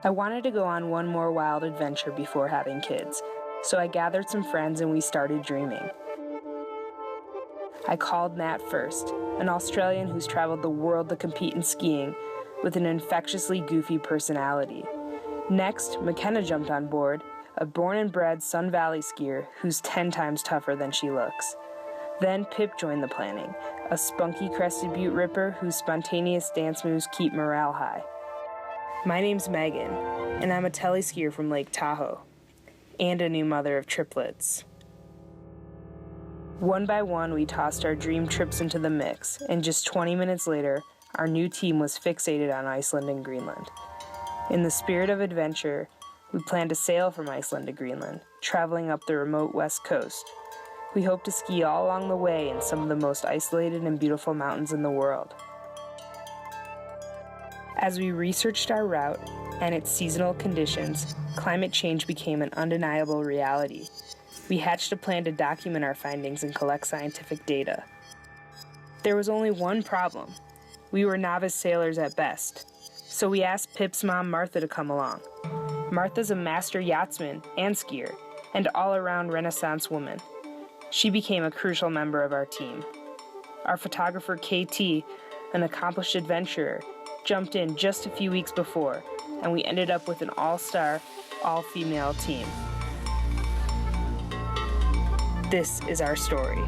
I wanted to go on one more wild adventure before having kids, so I gathered some friends and we started dreaming. I called Nat first, an Australian who's traveled the world to compete in skiing with an infectiously goofy personality. Next, McKenna jumped on board, a born and bred Sun Valley skier who's 10 times tougher than she looks. Then Pip joined the planning, a spunky Crested Butte Ripper whose spontaneous dance moves keep morale high. My name's Megan, and I'm a teleskier from Lake Tahoe, and a new mother of triplets. One by one, we tossed our dream trips into the mix, and just 20 minutes later, our new team was fixated on Iceland and Greenland. In the spirit of adventure, we plan to sail from Iceland to Greenland, traveling up the remote west coast. We hope to ski all along the way in some of the most isolated and beautiful mountains in the world. As we researched our route and its seasonal conditions, climate change became an undeniable reality. We hatched a plan to document our findings and collect scientific data. There was only one problem. We were novice sailors at best, so we asked Pip's mom, Martha, to come along. Martha's a master yachtsman and skier, and all-around Renaissance woman. She became a crucial member of our team. Our photographer, KT, an accomplished adventurer, jumped in just a few weeks before, and we ended up with an all-star, all-female team. This is our story.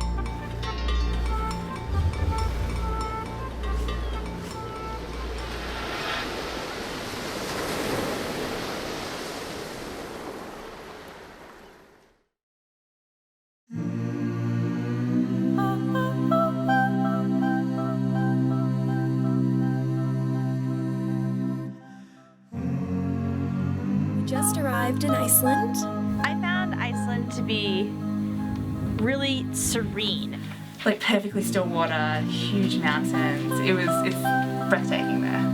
Just arrived in Iceland. I found Iceland to be really serene. Like perfectly still water, huge mountains. It's breathtaking there.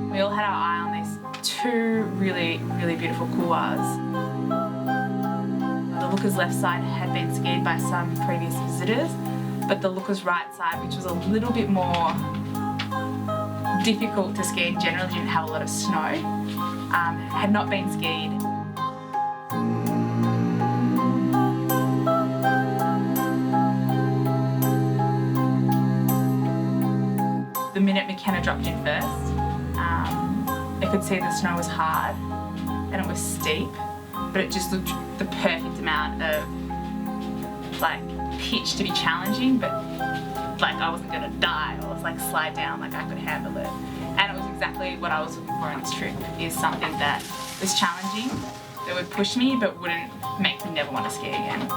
We all had our eye on these two really beautiful couloirs. The Looker's left side had been skied by some previous visitors, but the Looker's right side, which was a little bit more difficult to ski, generally didn't have a lot of snow, had not been skied. The minute McKenna dropped in first, I could see the snow was hard and it was steep, but it just looked the perfect amount of like pitch to be challenging, but like I wasn't gonna die or like slide down, like I could handle it. And it was exactly what I was looking for on this trip, is something that was challenging, that would push me but wouldn't make me never want to ski again.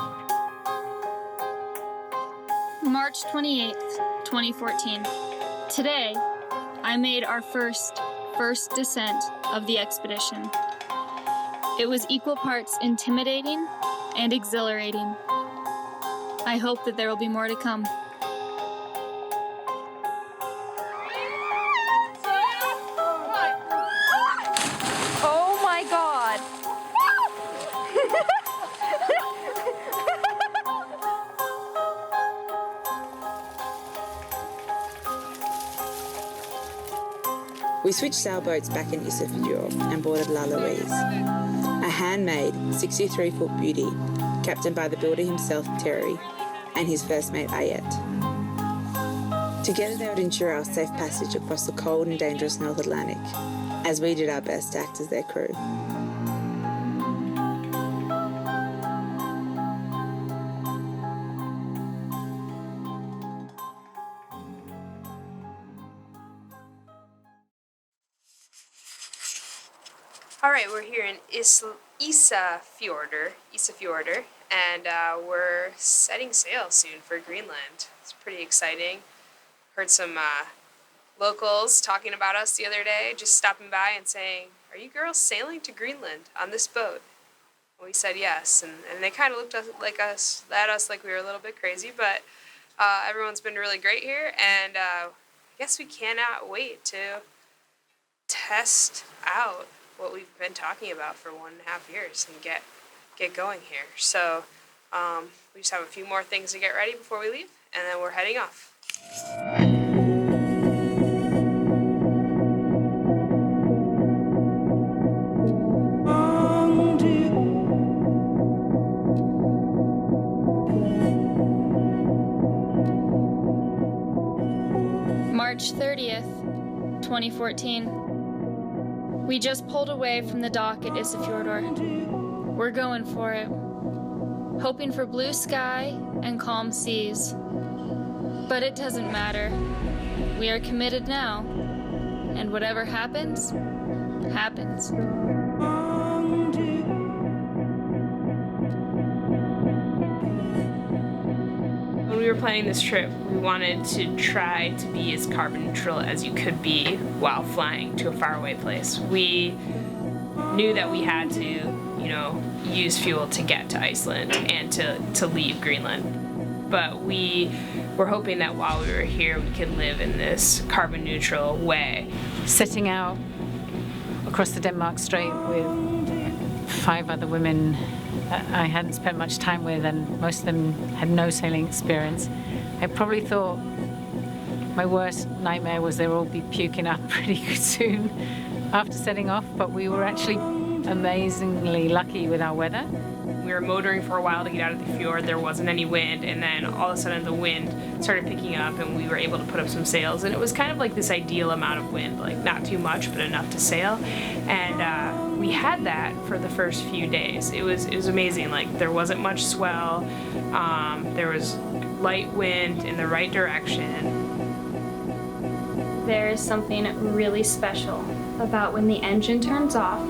March 28th, 2014. Today, I made our first descent of the expedition. It was equal parts intimidating and exhilarating. I hope that there will be more to come. Oh my god! We switched sailboats back in Isafjord and boarded La Louise, a handmade 63-foot beauty captained by the builder himself, Terry, and his first mate, Ayet. Together they would ensure our safe passage across the cold and dangerous North Atlantic, as we did our best to act as their crew. All right, we're here in Isafjordur, and we're setting sail soon for Greenland. It's pretty exciting. Heard some locals talking about us the other day, just stopping by and saying, "Are you girls sailing to Greenland on this boat?" And we said yes, and they kind of looked at us like we were a little bit crazy, but everyone's been really great here, and I guess we cannot wait to test out what we've been talking about for 1.5 years and get going here. So we just have a few more things to get ready before we leave, and then we're heading off. March 30th, 2014. We just pulled away from the dock at Isafjordur. We're going for it, hoping for blue sky and calm seas. But it doesn't matter. We are committed now, and whatever happens, happens. When we were planning this trip, we wanted to try to be as carbon neutral as you could be while flying to a faraway place. We knew that we had to, use fuel to get to Iceland and to leave Greenland. But we were hoping that while we were here, we could live in this carbon neutral way. Setting out across the Denmark Strait with 5 other women I hadn't spent much time with, and most of them had no sailing experience. I probably thought my worst nightmare was they would all be puking up pretty soon after setting off, but we were actually amazingly lucky with our weather. We were motoring for a while to get out of the fjord. There wasn't any wind, and then all of a sudden the wind started picking up, and we were able to put up some sails. And it was kind of like this ideal amount of wind, like not too much, but enough to sail. And we had that for the first few days. It was amazing. Like, there wasn't much swell. There was light wind in the right direction. There is something really special about when the engine turns off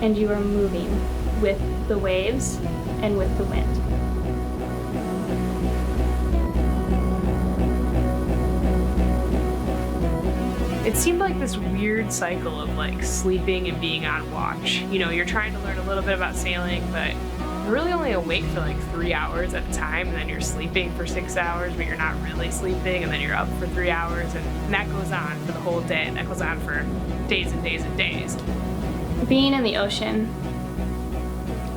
and you are moving with the waves and with the wind. It seemed like this weird cycle of like sleeping and being on watch. You're trying to learn a little bit about sailing, but you're really only awake for like 3 hours at a time, and then you're sleeping for 6 hours, but you're not really sleeping, and then you're up for 3 hours, and that goes on for the whole day. That goes on for days and days and days. Being in the ocean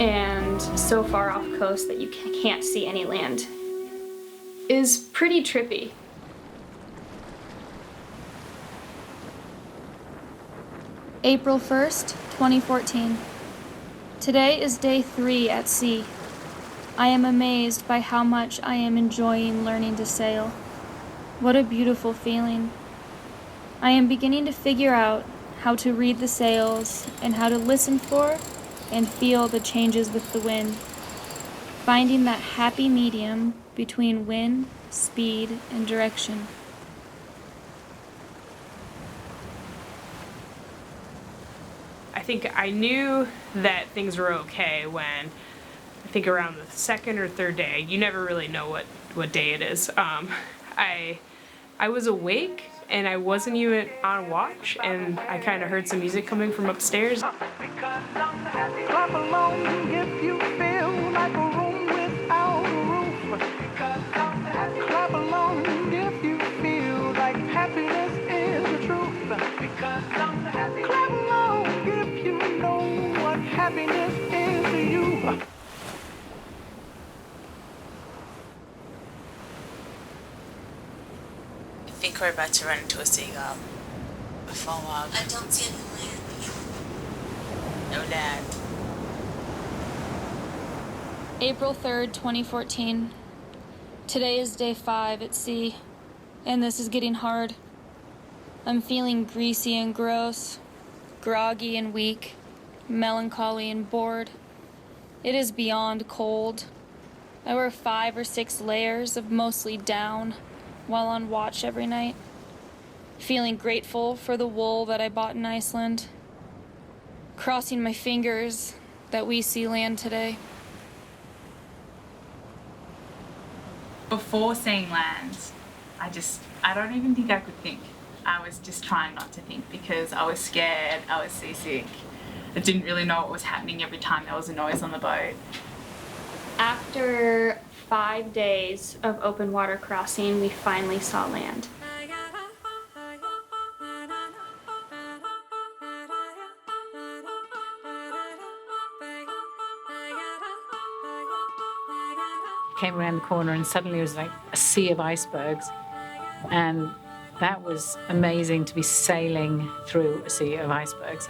and so far off coast that you can't see any land is pretty trippy. April 1st, 2014. Today is day 3 at sea. I am amazed by how much I am enjoying learning to sail. What a beautiful feeling. I am beginning to figure out how to read the sails and how to listen for and feel the changes with the wind. Finding that happy medium between wind, speed, and direction. I think I knew that things were okay when, I think around the 2nd or 3rd day, you never really know what day it is. I was awake and I wasn't even on watch, and I kind of heard some music coming from upstairs. Clap along if you feel like a room without a roof. Clap along if you feel like happiness is the truth. Clap along if you know what happiness is to you. I think we're about to run into a seagull. A foam log. I don't see any land. No land. April 3rd, 2014. Today is day 5 at sea, and this is getting hard. I'm feeling greasy and gross, groggy and weak, melancholy and bored. It is beyond cold. I wear 5 or 6 layers of mostly down while on watch every night, feeling grateful for the wool that I bought in Iceland, crossing my fingers that we see land today. Before seeing land, I don't even think I could think. I was just trying not to think because I was scared, I was seasick. I didn't really know what was happening every time there was a noise on the boat. After 5 days of open water crossing, we finally saw land. Came around the corner and suddenly it was like a sea of icebergs, and that was amazing to be sailing through a sea of icebergs.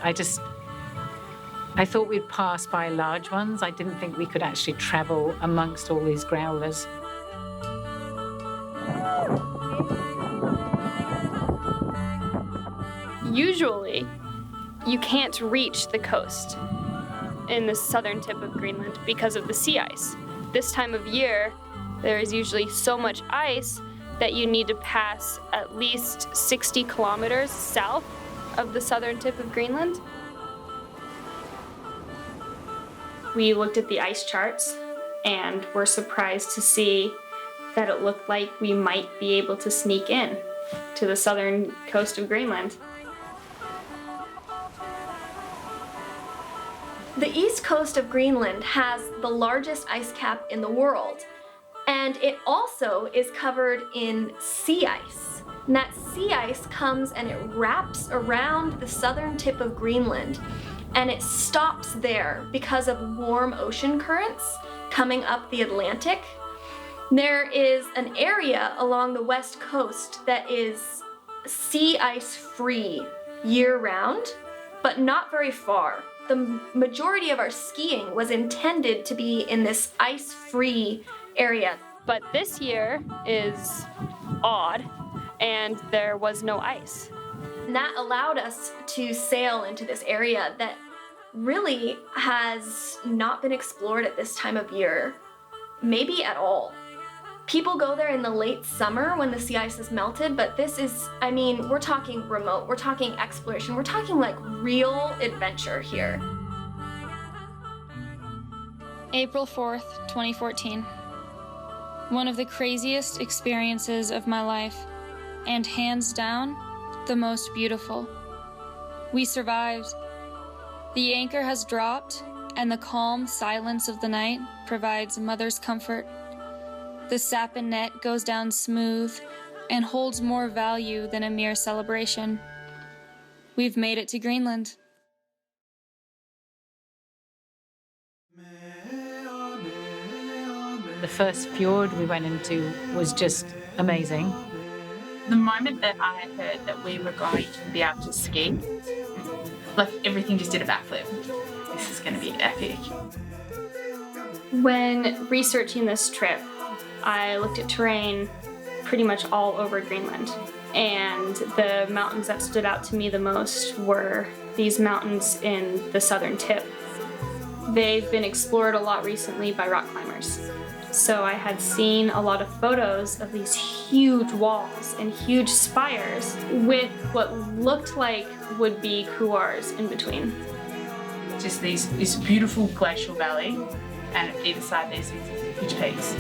I thought we'd pass by large ones. I didn't think we could actually travel amongst all these growlers. Usually, you can't reach the coast in the southern tip of Greenland because of the sea ice. This time of year, there is usually so much ice that you need to pass at least 60 kilometers south of the southern tip of Greenland. We looked at the ice charts and were surprised to see that it looked like we might be able to sneak in to the southern coast of Greenland. The east coast of Greenland has the largest ice cap in the world, and it also is covered in sea ice. And that sea ice comes and it wraps around the southern tip of Greenland, and it stops there because of warm ocean currents coming up the Atlantic. There is an area along the west coast that is sea ice free year-round, but not very far. The majority of our skiing was intended to be in this ice-free area. But this year is odd, and there was no ice. And that allowed us to sail into this area that really has not been explored at this time of year, maybe at all. People go there in the late summer when the sea ice is melted, but this is, I mean, we're talking remote, we're talking exploration, we're talking like real adventure here. April 4th, 2014. One of the craziest experiences of my life, and hands down, the most beautiful. We survived. The anchor has dropped, and the calm silence of the night provides a mother's comfort. The sapin net goes down smooth and holds more value than a mere celebration. We've made it to Greenland. The first fjord we went into was just amazing. The moment that I heard that we were going to be able to ski, like everything just did a backflip. This is going to be epic. When researching this trip, I looked at terrain pretty much all over Greenland, and the mountains that stood out to me the most were these mountains in the southern tip. They've been explored a lot recently by rock climbers. So I had seen a lot of photos of these huge walls and huge spires with what looked like would be couloirs in between. Just this beautiful glacial valley, and either side there's these huge peaks.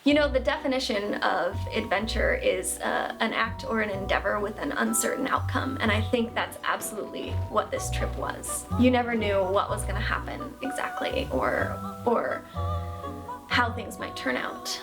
You know, the definition of adventure is an act or an endeavor with an uncertain outcome, and I think that's absolutely what this trip was. You never knew what was going to happen exactly, or how things might turn out.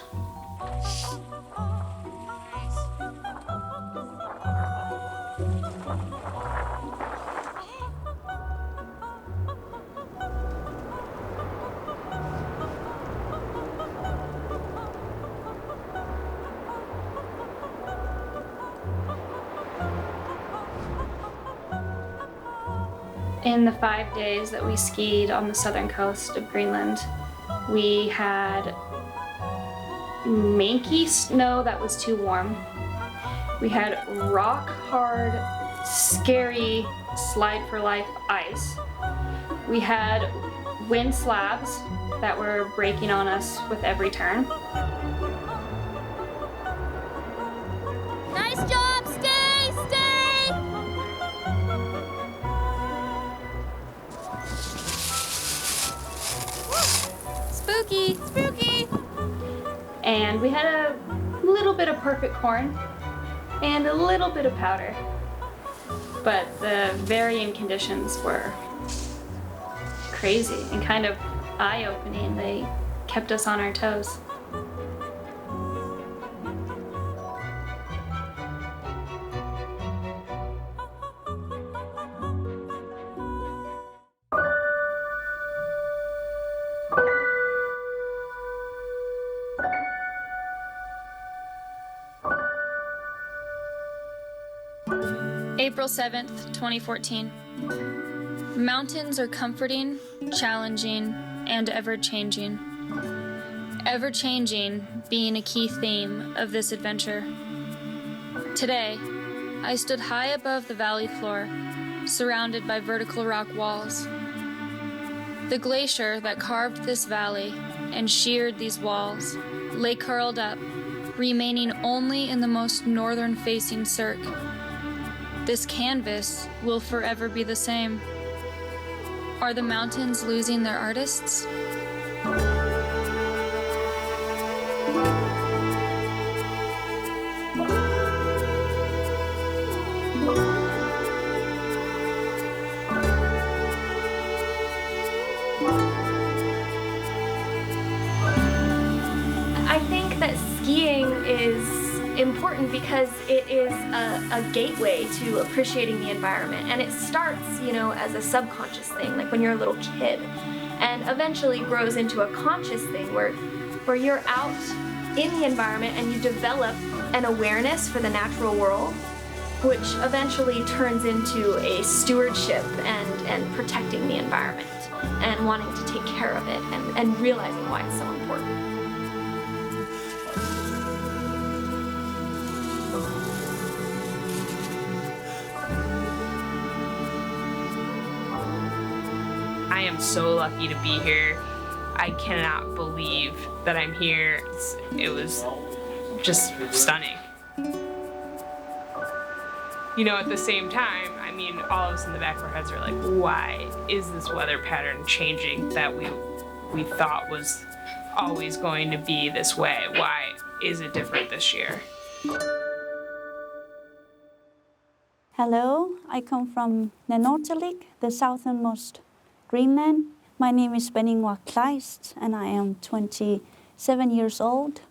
In the 5 days that we skied on the southern coast of Greenland, we had manky snow that was too warm. We had rock hard, scary slide for life ice. We had wind slabs that were breaking on us with every turn. Nice job! Stay! Stay! Spooky! Spooky! And we had a little bit of perfect corn and a little bit of powder. But the varying conditions were crazy and kind of eye-opening. They kept us on our toes. April 7th, 2014. Mountains are comforting, challenging, and ever-changing. Ever-changing being a key theme of this adventure. Today, I stood high above the valley floor, surrounded by vertical rock walls. The glacier that carved this valley and sheared these walls lay curled up, remaining only in the most northern-facing cirque. This canvas will forever be the same. Are the mountains losing their artists? I think that skiing is important because it is a gateway to appreciating the environment, and it starts, as a subconscious thing, like when you're a little kid, and eventually grows into a conscious thing where you're out in the environment and you develop an awareness for the natural world, which eventually turns into a stewardship and protecting the environment and wanting to take care of it and realizing why it's so important. I am so lucky to be here. I cannot believe that I'm here. It was just stunning. At the same time, all of us in the back of our heads are like, why is this weather pattern changing that we thought was always going to be this way? Why is it different this year? Hello, I come from Nanortalik, the southernmost Greenland. My name is Beningwa Kleist and I am 27 years old.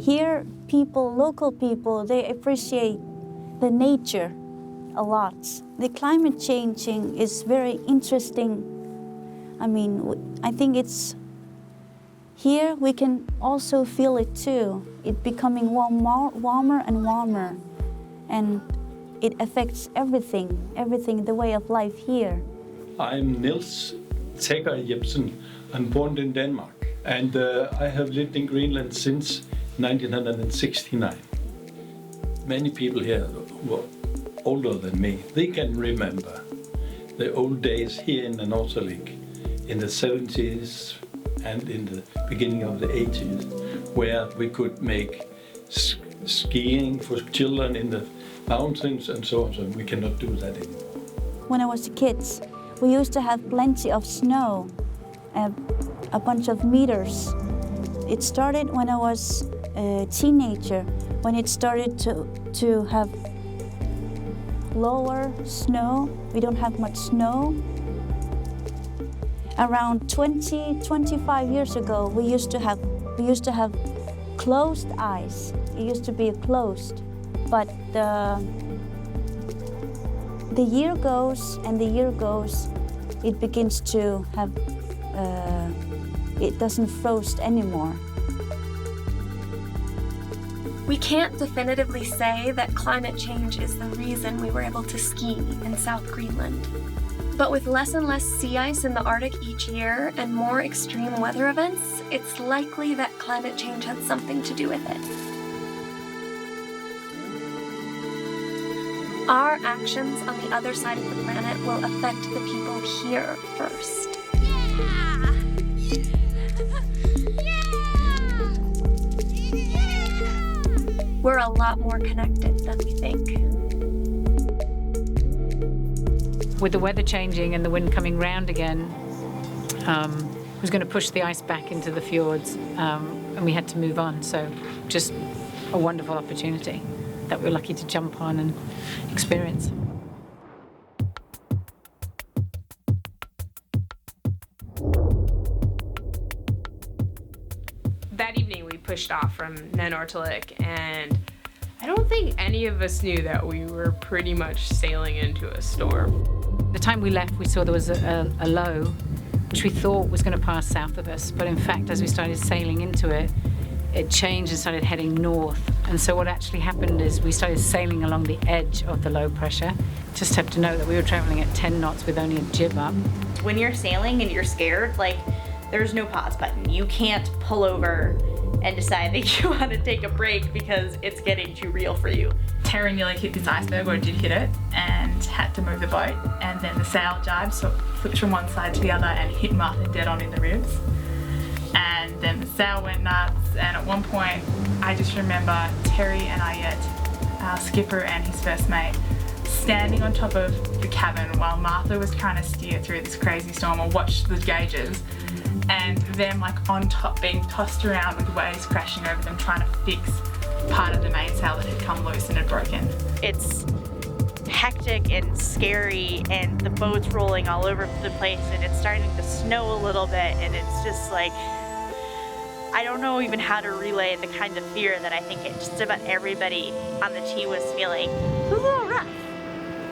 Here, local people, they appreciate the nature a lot. The climate changing is very interesting. I think it's here we can also feel it too. It becoming warmer and warmer, and it affects everything, the way of life here. I'm Niels Tegger Jebsen. I'm born in Denmark, and I have lived in Greenland since 1969. Many people here who are older than me, they can remember the old days here in Nanortalik in the 70s and in the beginning of the 80s, where we could make skiing for children in the mountains and so on. So we cannot do that anymore. When I was a kid, we used to have plenty of snow, a bunch of meters. It started when I was a teenager, when it started to have lower snow. We don't have much snow. Around 25 years ago, we used to have closed ice. It used to be closed, but the year goes and the year goes, it begins to have, it doesn't frost anymore. We can't definitively say that climate change is the reason we were able to ski in South Greenland, But with less and less sea ice in the Arctic each year and more extreme weather events, it's likely that climate change had something to do with it. Our actions on the other side of the planet will affect the people here first. We're a lot more connected than we think. With the weather changing and the wind coming round again, it was going to push the ice back into the fjords, and we had to move on. So just a wonderful opportunity that we're lucky to jump on and experience. That evening we pushed off from Nanortalik, and I don't think any of us knew that we were pretty much sailing into a storm. The time we left, we saw there was a low, which we thought was going to pass south of us, but in fact, as we started sailing into it, it changed and started heading north. And so what actually happened is we started sailing along the edge of the low pressure. Just have to know that we were traveling at 10 knots with only a jib up. When you're sailing and you're scared, like, there's no pause button. You can't pull over and decide that you want to take a break because it's getting too real for you. Terry nearly hit this iceberg, or did hit it, and had to move the boat. And then the sail jibed, so it flipped from one side to the other and hit Martha dead on in the ribs. And then the sail went nuts, and at one point, I just remember Terry and Ayet, our skipper and his first mate, standing on top of the cabin while Martha was trying to steer through this crazy storm or watch the gauges, and them like on top being tossed around with waves crashing over them trying to fix part of the mainsail that had come loose and had broken. It's hectic and scary, and the boat's rolling all over the place, and it's starting to snow a little bit, and it's just like, I don't know even how to relay the kind of fear that I think just about everybody on the team was feeling. It was a little rough.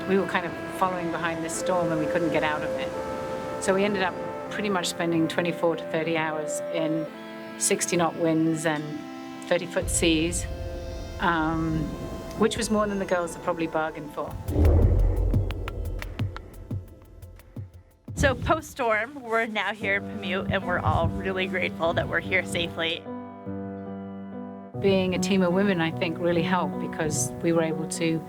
We were kind of following behind this storm and we couldn't get out of it. So we ended up pretty much spending 24 to 30 hours in 60-knot winds and 30-foot seas, which was more than the girls had probably bargained for. So post-storm, we're now here in Pamuut, and we're all really grateful that we're here safely. Being a team of women, I think, really helped because we were able to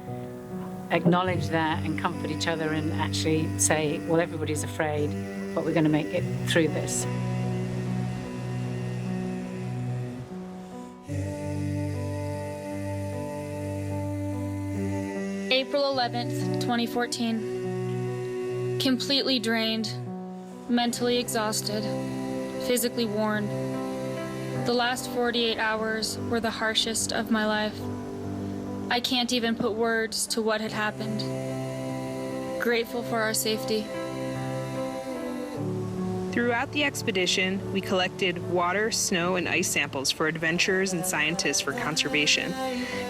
acknowledge that and comfort each other and actually say, well, everybody's afraid, but we're going to make it through this. April 11th, 2014. Completely drained, mentally exhausted, physically worn. The last 48 hours were the harshest of my life. I can't even put words to what had happened. Grateful for our safety. Throughout the expedition, we collected water, snow, and ice samples for adventurers and scientists for conservation.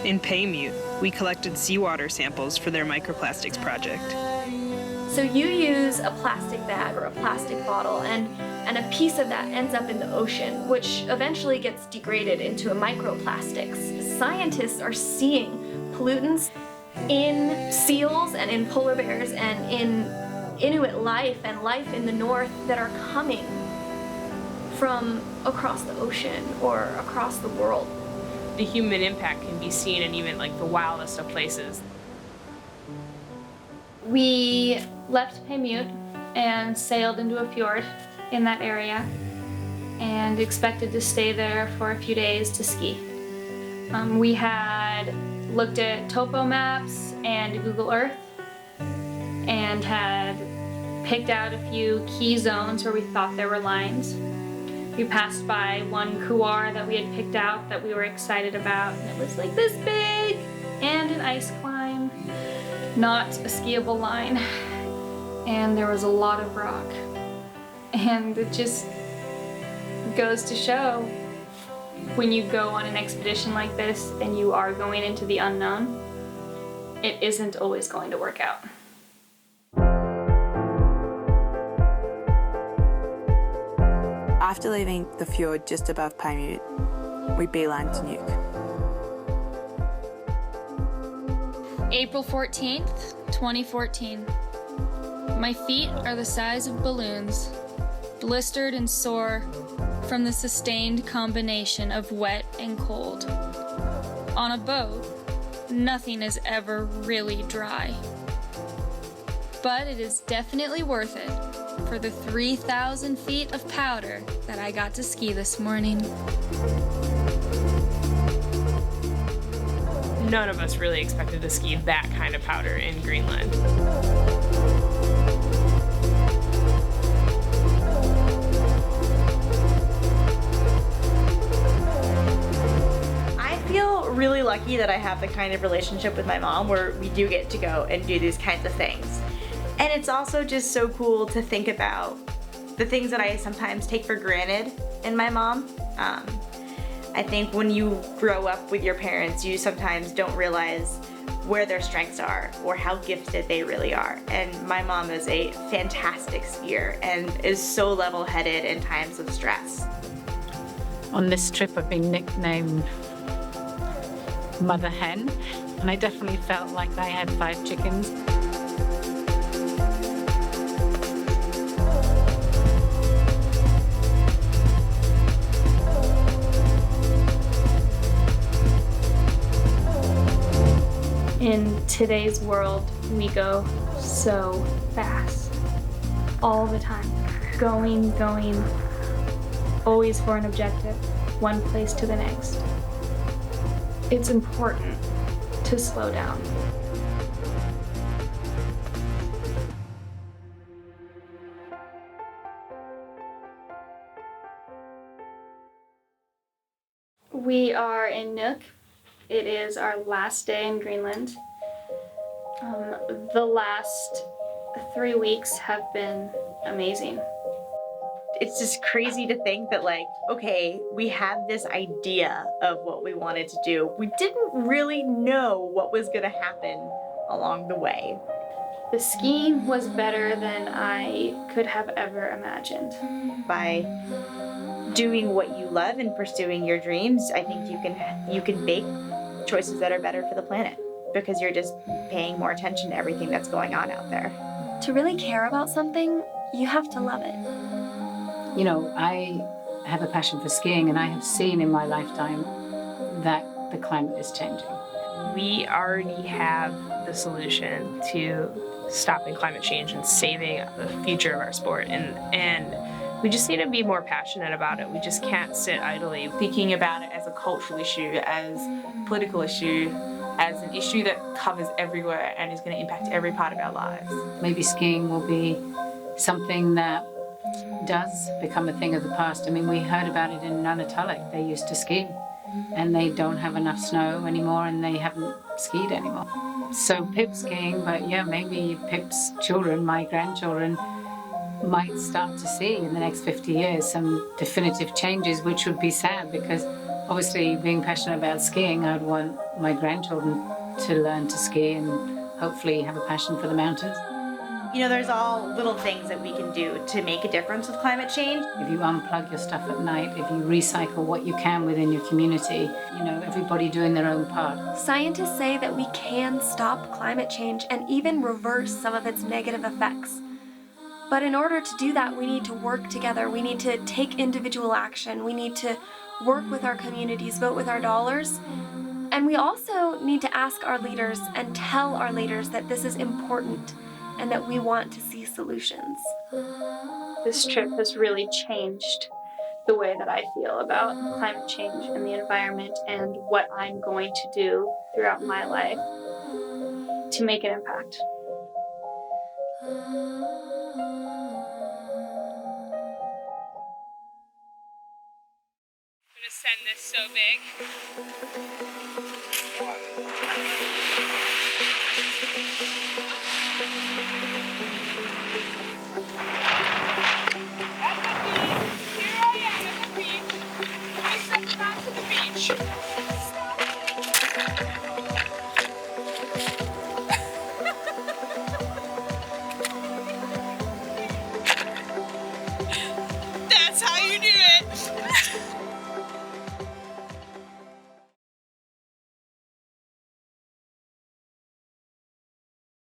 In Pamuut, we collected seawater samples for their microplastics project. So you use a plastic bag or a plastic bottle, and a piece of that ends up in the ocean, which eventually gets degraded into microplastics. Scientists are seeing pollutants in seals and in polar bears and in Inuit life and life in the north that are coming from across the ocean or across the world. The human impact can be seen in even like the wildest of places. We left Pamuut and sailed into a fjord in that area and expected to stay there for a few days to ski. We had looked at topo maps and Google Earth and had picked out a few key zones where we thought there were lines. We passed by one couloir that we had picked out that we were excited about, and it was like this big and an ice climb, not a skiable line, and there was a lot of rock. And it just goes to show when you go on an expedition like this and you are going into the unknown, it isn't always going to work out. After leaving the fjord just above Pamuut, we beelined to Nuuk. April 14th, 2014. My feet are the size of balloons, blistered and sore from the sustained combination of wet and cold. On a boat, nothing is ever really dry. But it is definitely worth it for the 3,000 feet of powder that I got to ski this morning. None of us really expected to ski that kind of powder in Greenland. I feel really lucky that I have the kind of relationship with my mom where we do get to go and do these kinds of things. And it's also just so cool to think about the things that I sometimes take for granted in my mom. I think when you grow up with your parents, you sometimes don't realize where their strengths are or how gifted they really are. And my mom is a fantastic skier and is so level-headed in times of stress. On this trip, I've been nicknamed Mother Hen, and I definitely felt like I had 5 chickens. In today's world, we go so fast. All the time. Going, always for an objective, one place to the next. It's important to slow down. We are in Nuuk. It is our last day in Greenland. The last 3 weeks have been amazing. It's just crazy to think that, like, okay, we had this idea of what we wanted to do. We didn't really know what was gonna happen along the way. The skiing was better than I could have ever imagined. By doing what you love and pursuing your dreams, I think you can make choices that are better for the planet because you're just paying more attention to everything that's going on out there. To really care about something, you have to love it. You know, I have a passion for skiing, and I have seen in my lifetime that the climate is changing. We already have the solution to stopping climate change and saving the future of our sport, and we just need to be more passionate about it. We just can't sit idly thinking about it as a cultural issue, as a political issue, as an issue that covers everywhere and is going to impact every part of our lives. Maybe skiing will be something that does become a thing of the past. I mean, we heard about it in Nunatsiavut. They used to ski, and they don't have enough snow anymore, and they haven't skied anymore. So Pip skiing, but yeah, maybe Pip's children, my grandchildren, might start to see in the next 50 years some definitive changes, which would be sad because obviously being passionate about skiing, I'd want my grandchildren to learn to ski and hopefully have a passion for the mountains. You know, there's all little things that we can do to make a difference with climate change. If you unplug your stuff at night, if you recycle what you can within your community, you know, everybody doing their own part. Scientists say that we can stop climate change and even reverse some of its negative effects. But in order to do that, we need to work together. We need to take individual action. We need to work with our communities, vote with our dollars. And we also need to ask our leaders and tell our leaders that this is important and that we want to see solutions. This trip has really changed the way that I feel about climate change and the environment and what I'm going to do throughout my life to make an impact. I'm gonna send this so big. Here I am at the beach. 3 steps back to the beach.